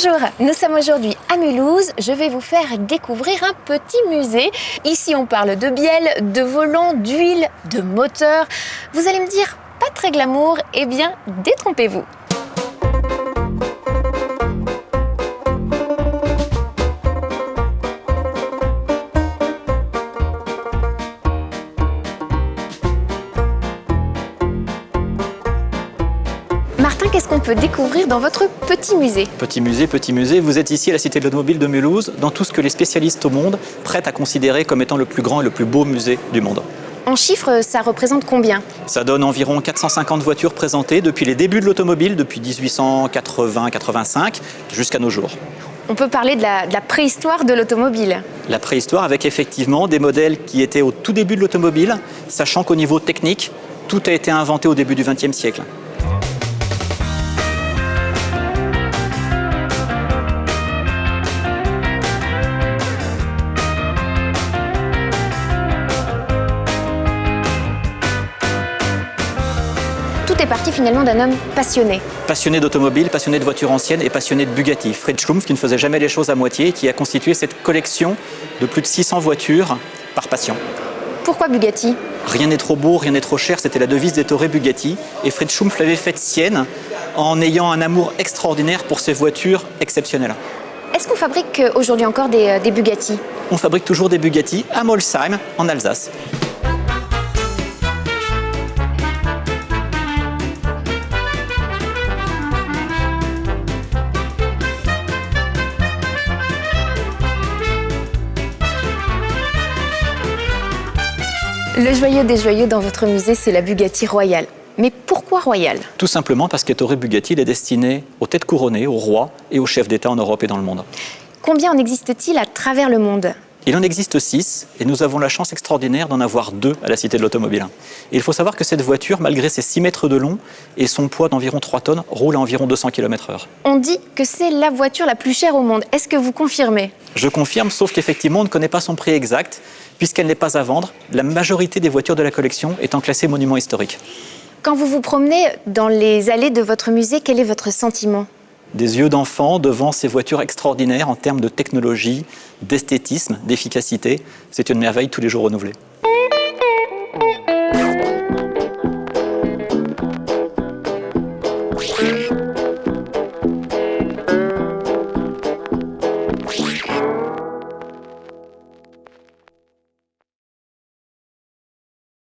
Bonjour, nous sommes aujourd'hui à Mulhouse. Je vais vous faire découvrir un petit musée. Ici, on parle de bielle, de volant, d'huile, de moteur. Vous allez me dire, pas très glamour? Eh bien, détrompez-vous. Martin, qu'est-ce qu'on peut découvrir dans votre petit musée? Petit musée, vous êtes ici à la Cité de l'Automobile de Mulhouse, dans tout ce que les spécialistes au monde prêtent à considérer comme étant le plus grand et le plus beau musée du monde. En chiffres, ça représente combien? Ça donne environ 450 voitures présentées depuis les débuts de l'automobile, depuis 1880-85 jusqu'à nos jours. On peut parler de la préhistoire de l'automobile. La préhistoire avec effectivement des modèles qui étaient au tout début de l'automobile, sachant qu'au niveau technique, tout a été inventé au début du XXe siècle. Tout est parti finalement d'un homme passionné. Passionné d'automobile, passionné de voitures anciennes et passionné de Bugatti. Fritz Schlumpf qui ne faisait jamais les choses à moitié et qui a constitué cette collection de plus de 600 voitures par passion. Pourquoi Bugatti? Rien n'est trop beau, rien n'est trop cher, c'était la devise des Torre Bugatti. Et Fritz Schlumpf l'avait faite sienne en ayant un amour extraordinaire pour ces voitures exceptionnelles. Est-ce qu'on fabrique aujourd'hui encore des Bugatti? On fabrique toujours des Bugatti à Molsheim, en Alsace. Le joyau des joyaux dans votre musée, c'est la Bugatti Royale. Mais pourquoi Royale? Tout simplement parce que Torre Bugatti est destiné aux têtes couronnées, aux rois et aux chefs d'État en Europe et dans le monde. Combien en existe-t-il à travers le monde? Il en existe 6 et nous avons la chance extraordinaire d'en avoir 2 à la Cité de l'Automobile. Et il faut savoir que cette voiture, malgré ses 6 mètres de long et son poids d'environ 3 tonnes, roule à environ 200 km/h. On dit que c'est la voiture la plus chère au monde. Est-ce que vous confirmez? Je confirme, sauf qu'effectivement, on ne connaît pas son prix exact, puisqu'elle n'est pas à vendre. La majorité des voitures de la collection étant classées monument historique. Quand vous vous promenez dans les allées de votre musée, quel est votre sentiment? Des yeux d'enfant devant ces voitures extraordinaires en termes de technologie, d'esthétisme, d'efficacité. C'est une merveille tous les jours renouvelée.